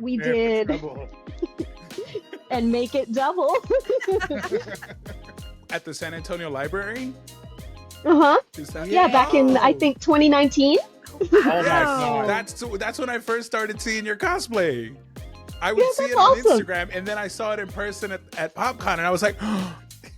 we did and make it double. At the San Antonio Library? Uh-huh. Yeah, back in, I think, 2019. Oh my God. That's when I first started seeing your cosplay. I would see it awesome. on Instagram, and then I saw it in person at PopCon, and I was like,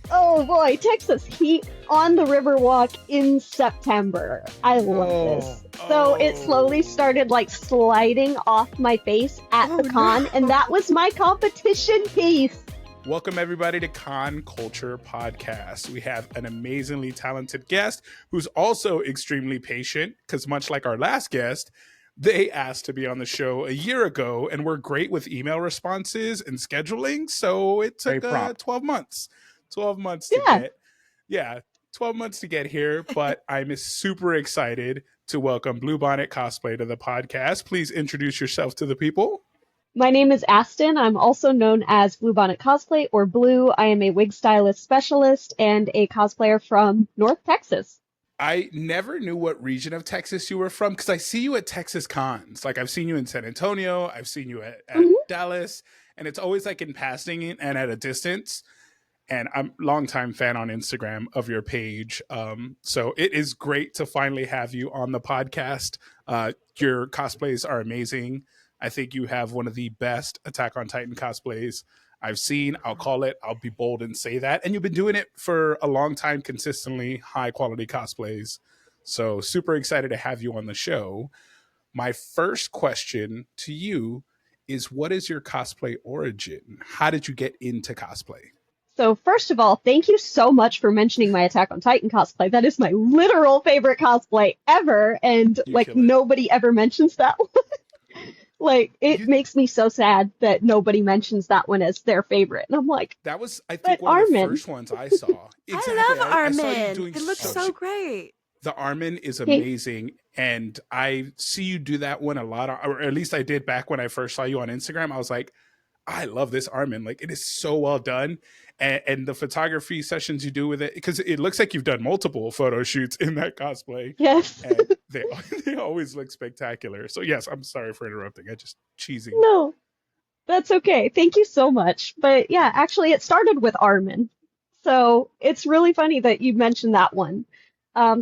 Oh boy, Texas heat on the Riverwalk in September. I love this. So it slowly started like sliding off my face at the con, and that was my competition piece. welcome everybody to Con Culture Podcast. We have an amazingly talented guest who's also extremely patient, because much like our last guest, they asked to be on the show a year ago, and we're great with email responses and scheduling, so it took 12 months. 12 months to get 12 months to get here, but I'm super excited to welcome Bluebonnet Cosplay to the podcast. Please introduce yourself to the people. My name is Astin. I'm also known as Bluebonnet Cosplay, or Blue. I am a wig stylist specialist and a cosplayer from North Texas. I never knew what region of Texas you were from, because I see you at Texas cons. Like, I've seen you in San Antonio, I've seen you at Dallas, and it's always like in passing and at a distance. And I'm a longtime fan on Instagram of your page. So it is great to finally have you on the podcast. Your cosplays are amazing. I think you have one of the best Attack on Titan cosplays I've seen. I'll be bold and say that. And you've been doing it for a long time, consistently, high quality cosplays. So super excited to have you on the show. My first question to you is, what is your cosplay origin? How did you get into cosplay? So first of all, thank you so much for mentioning my Attack on Titan cosplay. That is my literal favorite cosplay ever, and nobody ever mentions that one. It makes me so sad that nobody mentions that one as their favorite. And I'm like, that was, I think, one of the first ones I saw. Exactly. I love Armin. It looks so great. The Armin is amazing, and I see you do that one a lot, or at least I did back when I first saw you on Instagram. I was like, I love this Armin. Like, it is so well done. And the photography sessions you do with it, because it looks like you've done multiple photo shoots in that cosplay. Yes. And they always look spectacular. So yes, I'm sorry for interrupting. I just cheesy. No, that's okay. Thank you so much. But yeah, actually it started with Armin. So it's really funny that you mentioned that one.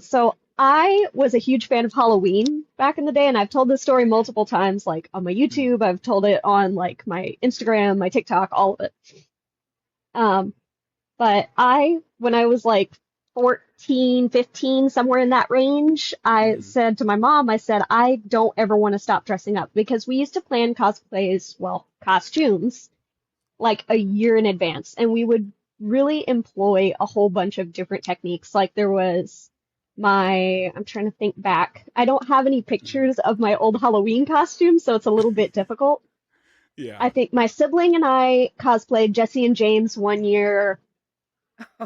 So I was a huge fan of Halloween back in the day, and I've told this story multiple times, like on my YouTube, I've told it on like my Instagram, my TikTok, all of it. But when I was like 14, 15, somewhere in that range, I said to my mom, I said, I don't ever want to stop dressing up, because we used to plan cosplays, costumes, like a year in advance. And we would really employ a whole bunch of different techniques. Like there was I'm trying to think back. I don't have any pictures of my old Halloween costume, so it's a little bit difficult. Yeah. I think my sibling and I cosplayed Jesse and James one year.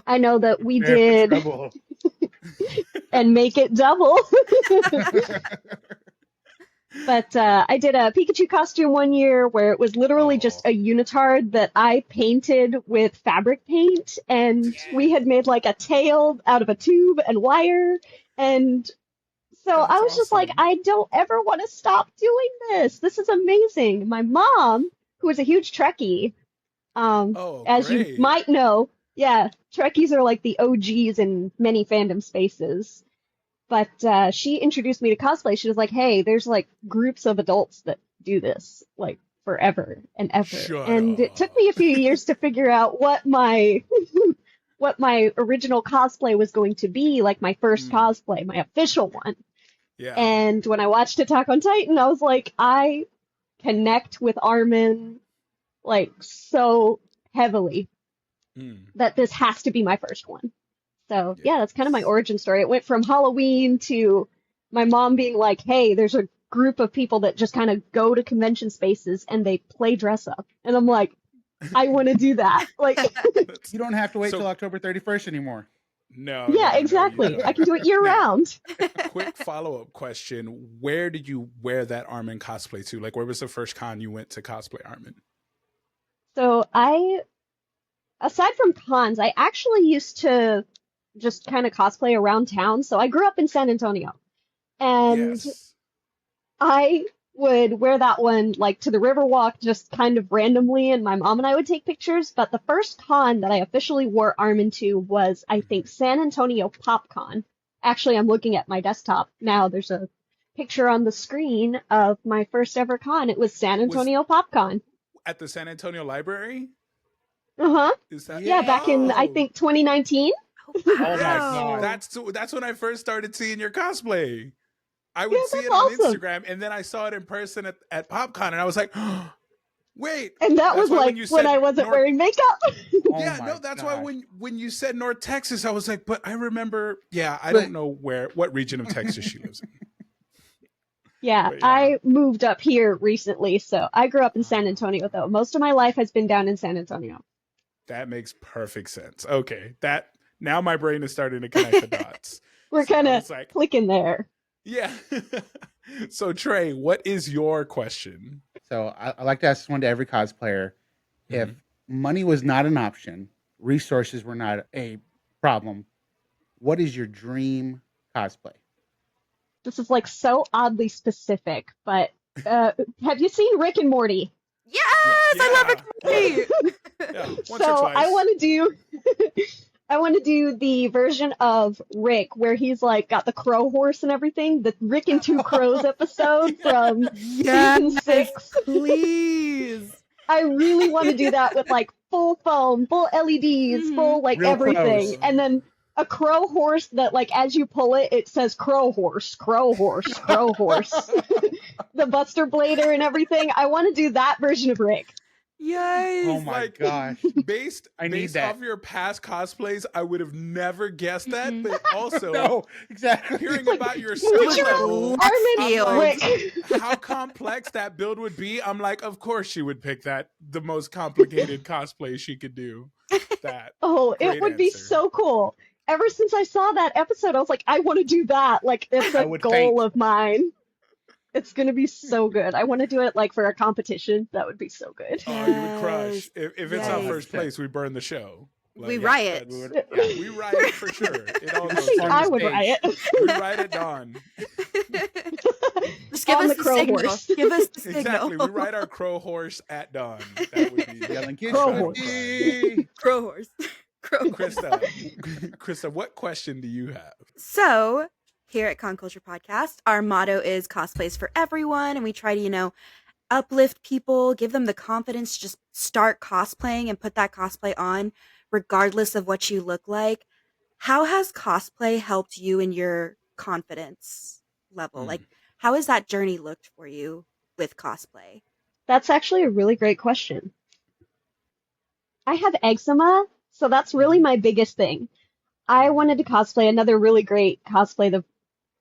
I know that we did and make it double. But I did a Pikachu costume one year where it was literally just a unitard that I painted with fabric paint, and we had made like a tail out of a tube and wire. And so I was just like, I don't ever want to stop doing this. This is amazing. My mom, who is a huge Trekkie, as you might know, Trekkies are like the OGs in many fandom spaces. But she introduced me to cosplay. She was like, hey, there's like groups of adults that do this like forever and ever. And it took me a few years to figure out what my original cosplay was going to be, like my first cosplay, my official one. Yeah. And when I watched Attack on Titan, I was like, I connect with Armin like so heavily that this has to be my first one. So yeah, that's kind of my origin story. It went from Halloween to my mom being like, hey, there's a group of people that just kind of go to convention spaces and they play dress up. And I'm like, I want to do that. Like, you don't have to wait till October 31st anymore. No. Yeah, exactly. I can do it year round. Quick follow-up question. Where did you wear that Armin cosplay to? Like, where was the first con you went to cosplay Armin? So aside from cons, I actually used to just kind of cosplay around town. So I grew up in San Antonio, and I would wear that one like to the Riverwalk just kind of randomly, and my mom and I would take pictures. But the first con that I officially wore Armin to was, I think, San Antonio PopCon. Actually, I'm looking at my desktop now. There's a picture on the screen of my first ever con. It was San Antonio PopCon. At the San Antonio Library? Uh-huh. Is that Yeah, back in, I think, 2019. Oh my God. That's when I first started seeing your cosplay. I would see it awesome. on Instagram, and then I saw it in person at PopCon, and I was like, oh, wait. And that was like when I wasn't wearing makeup. That's why when you said North Texas, I was like, but I remember, I don't know what region of Texas she lives in. Yeah, I moved up here recently, so I grew up in San Antonio, though. Most of my life has been down in San Antonio. That makes perfect sense. Okay, now my brain is starting to connect the dots. We're kind of clicking there. Yeah. So Trey, what is your question? So I like to ask this one to every cosplayer. If money was not an option, resources were not a problem, what is your dream cosplay? This is like so oddly specific, but have you seen Rick and Morty? Yes, I love Rick and Morty. So I want to do the version of Rick where he's like got the crow horse and everything, the Rick and Two Crows episode from season 6. Please. I really want to do that with like full foam, full LEDs, full like Real everything. crows. And then a crow horse that like as you pull it, it says crow horse, crow horse, crow horse. The Buster Blader and everything. I want to do that version of Rick. Yay! Oh my gosh. Based off your past cosplays, I would have never guessed that, but also No, exactly. hearing about your skill level, Rick. how complex that build would be, I'm like, of course she would pick the most complicated cosplay she could do. That. It would be so cool. Ever since I saw that episode, I was like, I want to do that. Like, it's a goal of mine. It's going to be so good. I want to do it like for a competition. That would be so good. Oh, you would crush. If it's not first place, we burn the show. Like, we riot. We riot for sure. It all goes I would riot. We riot at dawn. Just give us the signal. Horse. Give us the signal. Exactly. We ride our crow horse at dawn. That would be yelling crow horse. Crow horse. Crow horse. Krista, what question do you have? So, here at Con Culture Podcast, our motto is cosplays for everyone, and we try to, uplift people, give them the confidence to just start cosplaying and put that cosplay on, regardless of what you look like. How has cosplay helped you in your confidence level? Like, how has that journey looked for you with cosplay? That's actually a really great question. I have eczema, so that's really my biggest thing. I wanted to cosplay. Another really great cosplay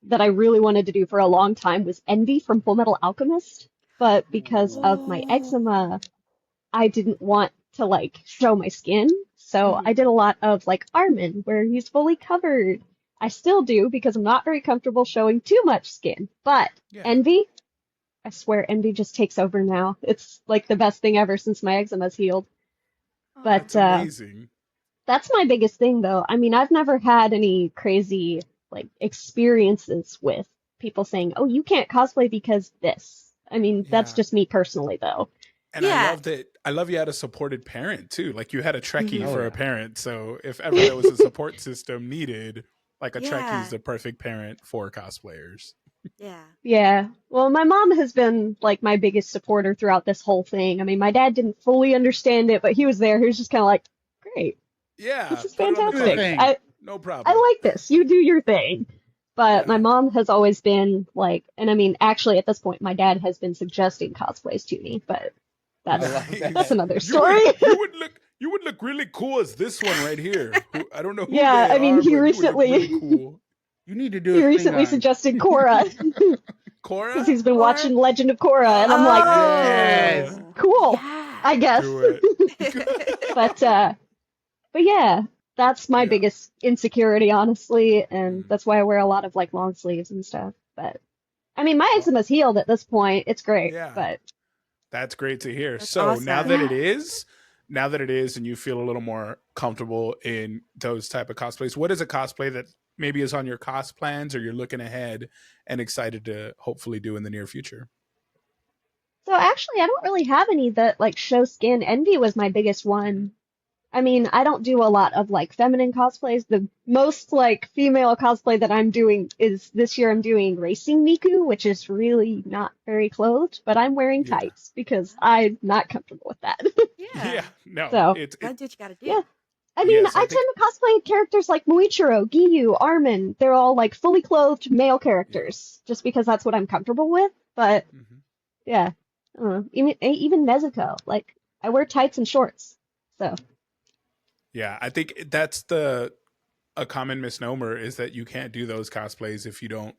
that I really wanted to do for a long time was Envy from Full Metal Alchemist. But because of my eczema, I didn't want to show my skin. So I did a lot of Armin, where he's fully covered. I still do because I'm not very comfortable showing too much skin. But Envy, I swear Envy just takes over now. It's the best thing ever since my eczema's healed. But that's amazing. That's my biggest thing, though. I mean, I've never had any crazy experiences with people saying, "Oh, you can't cosplay because this." I mean, that's just me personally, though. And I love you had a supported parent too. You had a Trekkie for a parent. So if ever there was a support system needed, a Trekkie is the perfect parent for cosplayers. Yeah. Yeah. Well, my mom has been my biggest supporter throughout this whole thing. I mean, my dad didn't fully understand it, but he was there. He was just kind of great. Yeah. This is fantastic. No problem. I like this. You do your thing. But my mom has always been and I mean, actually at this point, my dad has been suggesting cosplays to me, but that's another story. You would look really cool as this one right here. I don't know who Yeah, they I mean, are, he but recently you would look really cool. You need to do he recently suggested Korra. Korra? Because he's been watching Legend of Korra, and I'm yes. Cool, I guess. Do it. But yeah, that's my biggest insecurity, honestly, and that's why I wear a lot of long sleeves and stuff. But I mean, my eczema's healed at this point. It's great. Yeah. But that's great to hear. That's so awesome. now that it is, and you feel a little more comfortable in those type of cosplays, what is a cosplay that maybe is on your cos plans or you're looking ahead and excited to hopefully do in the near future? So actually, I don't really have any that like show skin. Envy was my biggest one. I mean, I don't do a lot of like feminine cosplays. The most like female cosplay that I'm doing is this year I'm doing Racing Miku, which is really not very clothed, but I'm wearing Yeah. tights because I'm not comfortable with that. Yeah. Yeah. No. So, Gotta do what you gotta do. yeah. I mean, Yes, I I think- tend to cosplay characters like Muichiro, Giyu, Armin. They're all like fully clothed male characters, just because that's what I'm comfortable with. But Mhm. yeah, I don't know. Even Nezuko, like I wear tights and shorts. So Yeah, I think that's a common misnomer is that you can't do those cosplays if you don't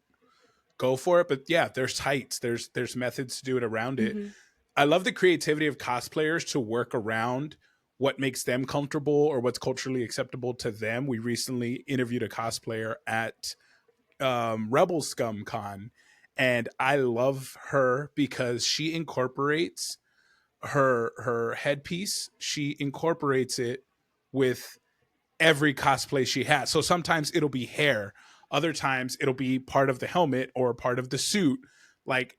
go for it. But yeah, there's tights. There's methods to do it around it. Mhm. I love the creativity of cosplayers to work around what makes them comfortable or what's culturally acceptable to them. We recently interviewed a cosplayer at Rebel Scum Con, and I love her because she incorporates her headpiece. She incorporates it with every cosplay she has. So sometimes it'll be hair, other times it'll be part of the helmet or part of the suit. Like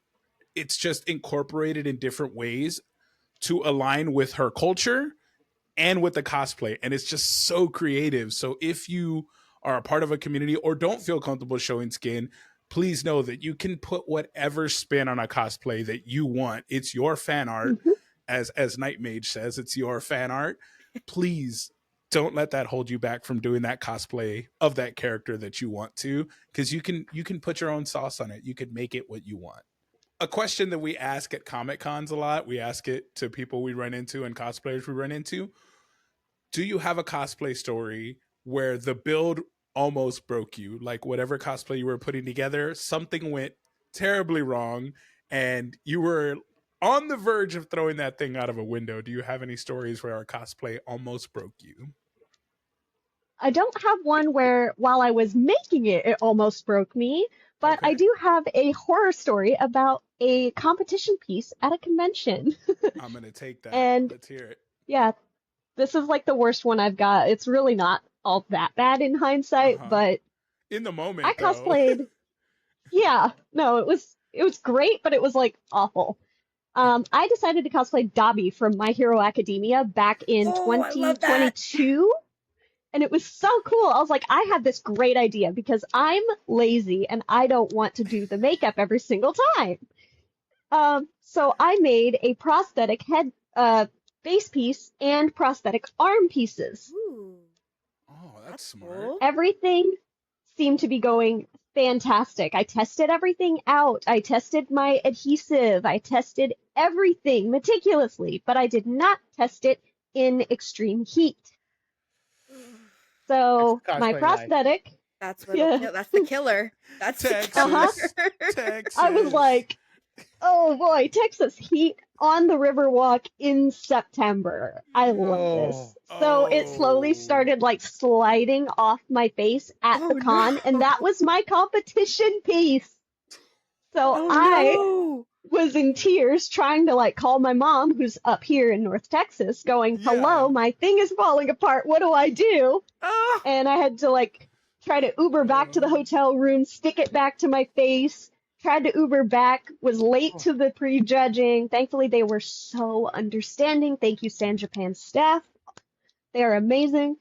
it's just incorporated in different ways to align with her culture and with the cosplay. And it's just so creative. So if you are a part of a community or don't feel comfortable showing skin, please know that you can put whatever spin on a cosplay that you want. It's your fan art. mhm. As Night Mage says, it's your fan art. Please don't let that hold you back from doing that cosplay of that character that you want to, because you can put your own sauce on it. You can make it what you want. A question that we ask at Comic Cons a lot, we ask it to people we run into and cosplayers we run into. Do you have a cosplay story where the build almost broke you? Like whatever cosplay you were putting together, something went terribly wrong and you were on the verge of throwing that thing out of a window. Do you have any stories where our cosplay almost broke you? I don't have one where while I was making it, it almost broke me, but I Okay. do have a horror story about a competition piece at a convention. I'm going to take that. And Let's hear it. yeah, this is like the worst one I've got. It's really not all that bad in hindsight, Uh-huh. but In the I moment, though. cosplayed. Yeah, no, it was great, but it was like awful. I decided to cosplay Dobby from My Hero Academia back in Oh, I love that. 2022. And it was so cool. I was like, I had this great idea because I'm lazy and I don't want to do the makeup every single time. So I made a prosthetic head, face piece and prosthetic arm pieces. Ooh, Oh, that's that's smart. cool. Everything seemed to be going fantastic. I tested everything out. I tested my adhesive. I tested everything meticulously, but I did not test it in extreme heat. So That's my cosplay life. prosthetic, That's what. yeah. That's the killer. That's the Texas. Uh-huh. killer. Texas. I was like, oh boy, Texas heat on the Riverwalk in September. I love this. So it slowly Oh. started like sliding off my face at the Oh, con, no. and that was my competition piece. So Oh I no. was in tears trying to like call my mom, who's up here in North Texas, going, hello, Yeah. my thing is falling apart. What do I do? Oh. And I had to like try to Uber back to the hotel room, stick it back to my face, tried to Uber back, was late to the prejudging. Thankfully, they were so understanding. Thank you, San Japan staff. They are amazing.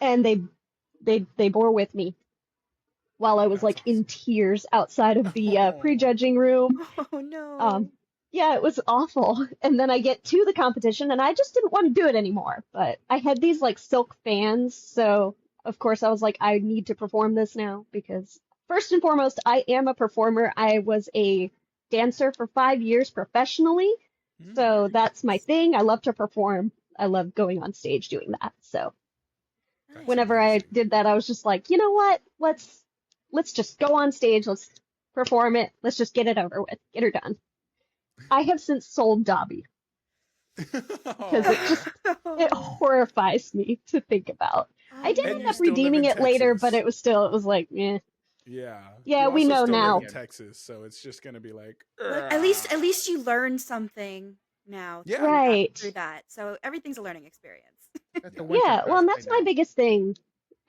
And they bore with me while I was That's like in awesome. tears outside of the Oh. prejudging room. Oh no. Yeah, it was awful. And then I get to the competition and I just didn't want to do it anymore. But I had these like silk fans, so of course I was like, I need to perform this now because first and foremost, I am a performer. I was a dancer for 5 years professionally, so that's my thing. I love to perform. I love going on stage doing that. So That's whenever I amazing. did that, I was just like, you know what? Let's just go on stage. Let's perform it. Let's just get it over with. Get her done. I have since sold Dobby because it horrifies me to think about. I did And end you up still live redeeming in it later, Texas. but it was like, eh. Yeah. Yeah, You we also know still live now. in Texas, so it's just gonna be like. But at least you learned something now. Yeah. through that- Right. Through that, so everything's a learning experience. That's the winter Yeah, well, and cosplay that's my now. biggest thing.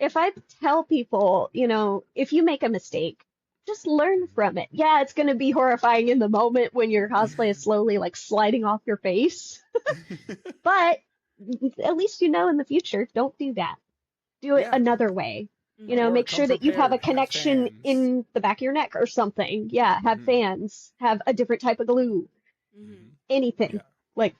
If I tell people, if you make a mistake, just learn from it. Yeah, it's going to be horrifying in the moment when your cosplay is slowly like sliding off your face, but at least you know in the future, don't do that. Do it Yeah. another way. Or Make come sure that you have a prepared, have connection fans. in the back of your neck or something. Yeah, have fans, have a different type of glue, anything. Yeah. Like,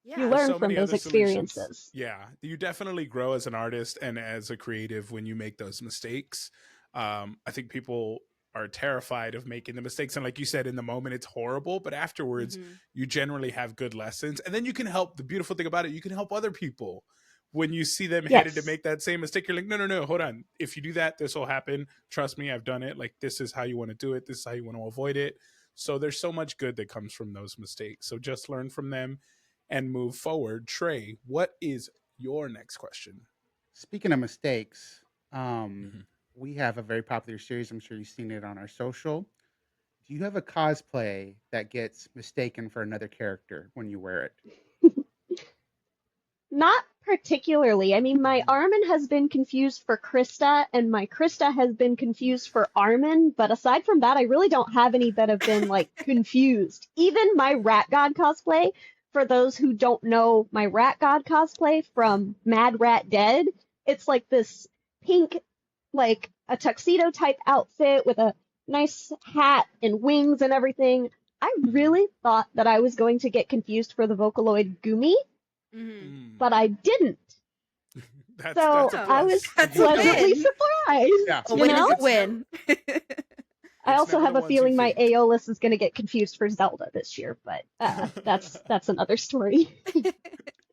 Yeah. you There's learn so from many those other solutions. experiences. Yeah, you definitely grow as an artist and as a creative when you make those mistakes. I think people are terrified of making the mistakes, and like you said, in the moment it's horrible, but afterwards you generally have good lessons, and then you can help. The beautiful thing about it, you can help other people when you see them headed to Yes. make that same mistake. You're like, no, hold on, if you do that, this will happen. Trust me, I've done it. Like, this is how you want to do it, this is how you want to avoid it. So there's so much good that comes from those mistakes, so just learn from them and move forward. Trey, what is your next question? Speaking of mistakes, we have a very popular series. I'm sure you've seen it on our social. Do you have a cosplay that gets mistaken for another character when you wear it? Not particularly. I mean, my Armin has been confused for Krista, and my Krista has been confused for Armin, but aside from that, I really don't have any that have been, like, confused. Even my Rat God cosplay, for those who don't know my Rat God cosplay from Mad Rat Dead, it's like this pink, like, a tuxedo type outfit with a nice hat and wings and everything. I really thought that I was going to get confused for the Vocaloid Gumi, but I didn't. That's So a I plus. was That's a pleasantly win. surprised. Yeah. A You win know? is a win. I also never have the a ones you feeling my think. Aeolus is going to get confused for Zelda this year, but that's another story. We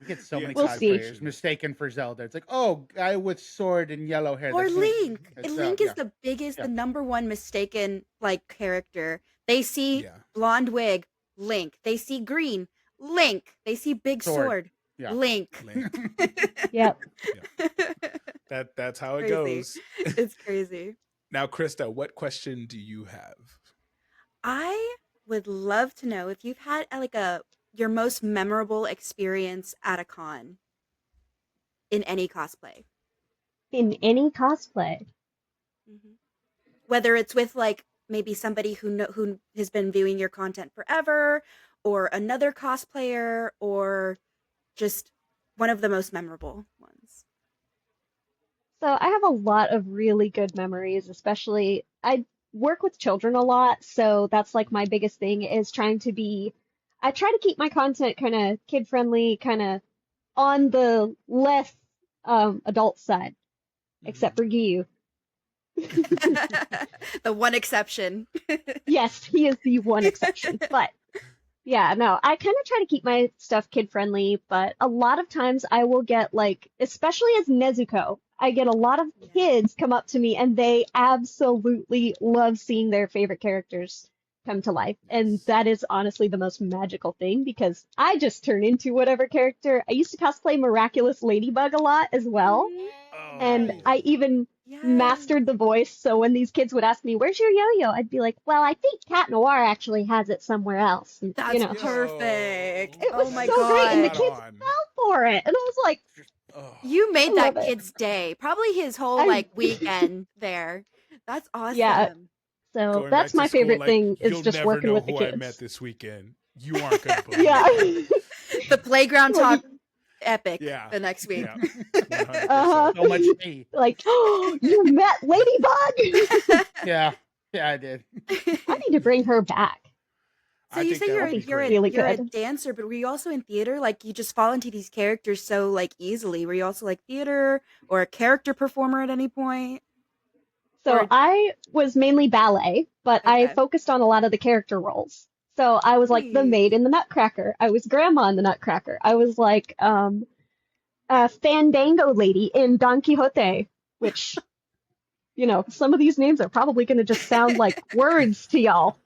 get so Yeah. many We'll see. cosplayers mistaken for Zelda. It's like, oh, guy with sword and yellow hair. Or That's him. Link. It's, Link yeah. is the biggest, Yeah. the number one mistaken like character. They see Yeah. blonde wig, Link. They see green, Link. They see big sword, Yeah. Link. Link. Yep. That's how it Crazy. goes. It's crazy. Now, Krista, what question do you have? I would love to know if you've had like your most memorable experience at a con in any cosplay. In any cosplay. Whether it's with like maybe somebody who has been viewing your content forever, or another cosplayer, or just one of the most memorable ones. So I have a lot of really good memories, especially I work with children a lot, so that's like my biggest thing is I try to keep my content kind of kid friendly, kind of on the less adult side, except for Gyu. The one exception. Yes, he is the one exception, but yeah, no, I kind of try to keep my stuff kid friendly, but a lot of times I will get like, especially as Nezuko, I get a lot of kids come up to me and they absolutely love seeing their favorite characters come to life. And that is honestly the most magical thing because I just turn into whatever character. I used to cosplay Miraculous Ladybug a lot as well. And I even mastered the voice. So when these kids would ask me, "Where's your yo-yo?" I'd be like, "Well, I think Cat Noir actually has it somewhere else." And, That's perfect. It was Oh my so god. great, and the kids fell for it. And I was like, you made I that love it. kid's day. Probably his whole like weekend there. That's awesome. Yeah. So Going that's back to my school, favorite like, thing is you'll just never working know with the who kids. I met this weekend. You aren't gonna believe Yeah. it. The playground Well, talk epic Yeah. the next week. Yeah. 100%. So much me. Like, oh, you met Ladybug? Yeah. Yeah, I did. I need to bring her back. So I you think say that you're would be you're great. Really you're a good. dancer, but were you also in theater? Like you just fall into these characters so like easily. Were you also like theater or a character performer at any point? So Or- I was mainly ballet, but I Okay. focused on a lot of the character roles. So I was like the Sweet. maid in the Nutcracker. I was Grandma in the Nutcracker. I was like a Fandango lady in Don Quixote, which, some of these names are probably going to just sound like words to y'all.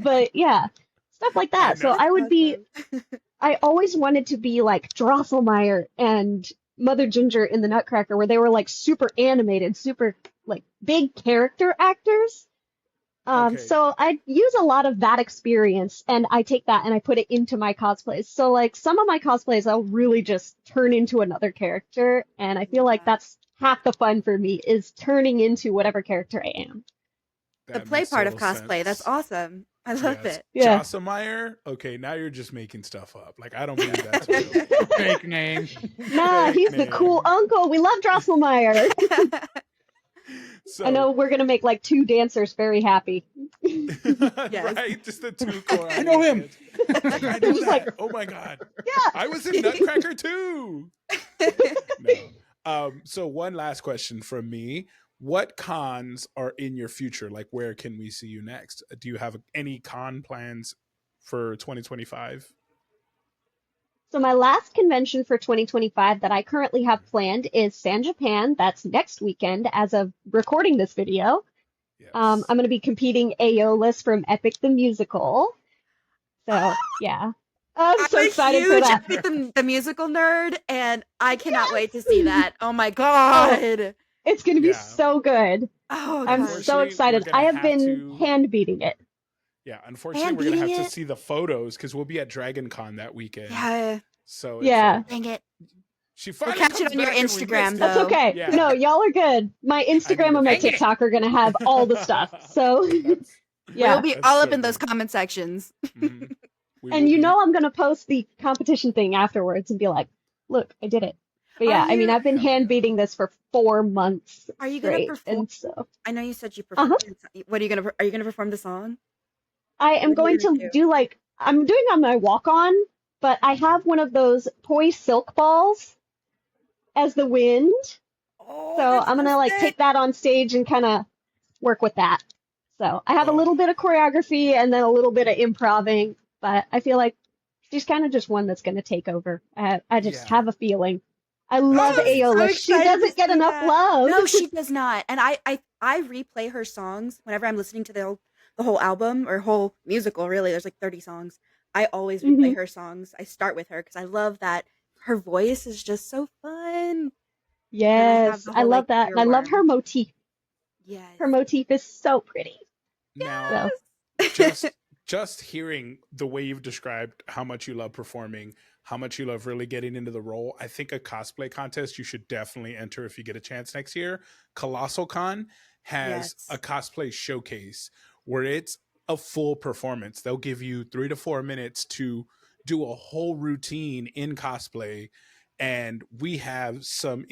But yeah, stuff like I that. So know. I would be, Awesome. I always wanted to be like Drosselmeyer and Mother Ginger in the Nutcracker, where they were like super animated, super like big character actors. Okay. So I use a lot of that experience and I take that and I put it into my cosplays. So like some of my cosplays, I'll really just turn into another character. And I feel like Yeah. that's half the fun for me is turning into whatever character I am. The That play makes part of total cosplay. That's sense. awesome. I love Yes. it. Yeah. Josselmeyer? Okay, now you're just making stuff up. Like, I don't believe that's real. Fake name. Nah, Fake he's the cool name. uncle. We love Drosselmeyer. So, I know we're gonna make like 2 dancers very happy. Yes. right? Just the two core. I know him. Like, I know that. Oh my God. Yeah. I was in Nutcracker too. No. So one last question from me. What cons are in your future? Like, where can we see you next? Do you have any con plans for 2025? So my last convention for 2025 that I currently have planned is San Japan. That's next weekend as of recording this video. Yes. I'm going to be competing Aeolus from Epic the Musical. So, yeah. I'm so excited for huge that. Epic the musical nerd, and I cannot wait to see that. Oh my god! It's going to be Yeah. so good. Oh, I'm gosh. so Unfortunately, excited. we're I gonna have have been to- hand beating it. Yeah, unfortunately, we're gonna have beating to it? see the photos because we'll be at Dragon Con that weekend. Yeah, So Yeah. dang it. she We'll finally catch it comes on your back and we Instagram, missed though. it. That's okay. Yeah. No, y'all are good. My Instagram and my Dang it. TikTok are going to have all the stuff. So, That's- yeah. We'll be That's all so up in those good. comment sections. Mhm. We And will you be- know I'm going to post the competition thing afterwards and be like, look, I did it. But yeah, Are I mean, you- I've been Hell yeah. hand beating this for 4 months Are you gonna straight. perform? And so I know you said you performed. What are you gonna? Are you gonna perform the song? I am What are you going gonna to do like, I'm doing on my walk on, but I have one of those toy silk balls as the wind. Oh, So that's I'm going to like sick. take that on stage and kind of work with that. So I have a little bit of choreography and then a little bit of improving, but I feel like she's kind of just one that's going to take over. I just Yeah. have a feeling. I love I'm so Aeolus. She excited to doesn't get see enough that. love. No, she does not. And I replay her songs whenever I'm listening to the whole album or whole musical. Really, there's like 30 songs. I always replay her songs. I start with her because I love that her voice is just so fun. Yes, the I whole, love like, that. And I love earworm. her motif. Yes. Her motif is so pretty. Now, So just hearing the way you've described how much you love performing, how much you love really getting into the role, I think a cosplay contest you should definitely enter if you get a chance next year. Colossal Con has Yes. a cosplay showcase where it's a full performance. They'll give you 3 to 4 minutes to do a whole routine in cosplay, and we have some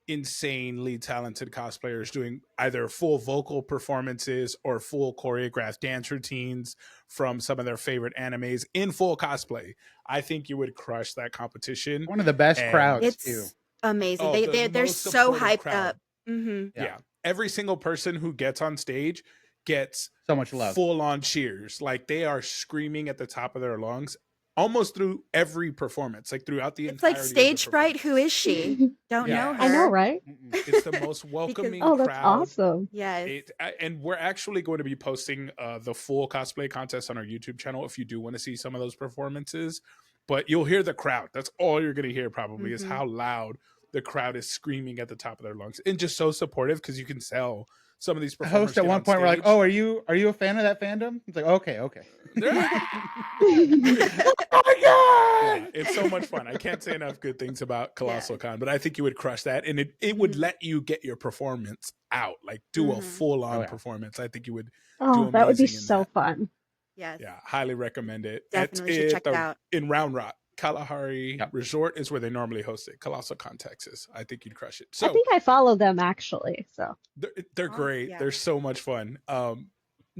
insanely talented cosplayers doing either full vocal performances or full choreographed dance routines from some of their favorite animes in full cosplay. I think you would crush that competition. One of the best And- crowds too. It's amazing. Oh, They're most so supportive hyped crowd. up. Mm-hmm. Yeah. Every single person who gets on stage gets So much love. full on cheers. Like, they are screaming at the top of their lungs almost through every performance, like throughout the It's like entirety of the stage fright. Who is she? Don't Yeah. know her. I know, right? Mm-mm. It's the most welcoming Oh, that's crowd. awesome. Yes. And we're actually going to be posting the full cosplay contest on our YouTube channel if you do want to see some of those performances. But you'll hear the crowd. That's all you're going to hear probably is Mhm. how loud the crowd is screaming at the top of their lungs, and just so supportive because you can tell some of these The performers host at get one on point were like, stage. "Oh, are you a fan of that fandom?" It's like, "Okay." Oh my god! Yeah, it's so much fun. I can't say enough good things about Colossal Con, but I think you would crush that, and it would let you get your performance out, like do a Mhm. full on Oh, yeah. performance. I think you would. Oh, that would be amazing in so that. fun. Yes. Yeah, highly recommend it. Definitely should check it out. In Round Rock. Kalahari Yep. Resort is where they normally host it. Colossal Con, Texas. I think you'd crush it. I So think I follow them actually. So they're Oh, great. yeah. They're so much fun.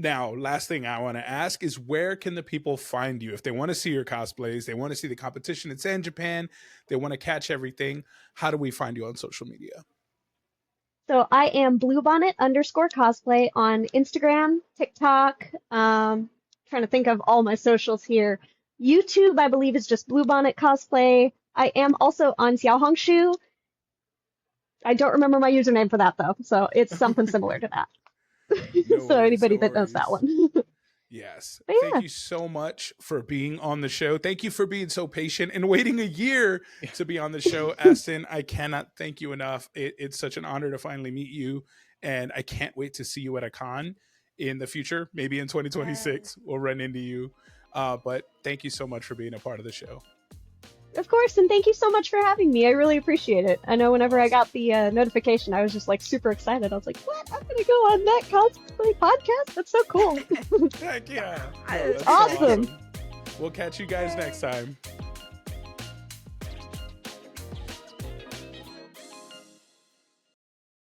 Now, last thing I want to ask is where can the people find you if they want to see your cosplays, they want to see the competition in San Japan, they want to catch everything. How do we find you on social media? So I am bluebonnet_cosplay on Instagram, TikTok. Trying to think of all my socials here. YouTube, I believe, is just Bluebonnet Cosplay. I am also on Xiaohongshu. I don't remember my username for that though, so it's something similar to that. No So worries, anybody no that knows that worries. one. Yes. But yeah. Thank you so much for being on the show. Thank you for being so patient and waiting a year to be on the show, Astin. I cannot thank you enough. It's such an honor to finally meet you, and I can't wait to see you at a con in the future. Maybe in 2026, we'll run into you. But thank you so much for being a part of the show. Of course, and thank you so much for having me. I really appreciate it. I know whenever I got the notification, I was just like super excited. I was like, "What? I'm gonna go on that cosplay podcast? That's so cool!" Heck yeah! It's That's so awesome. We'll catch you guys next time.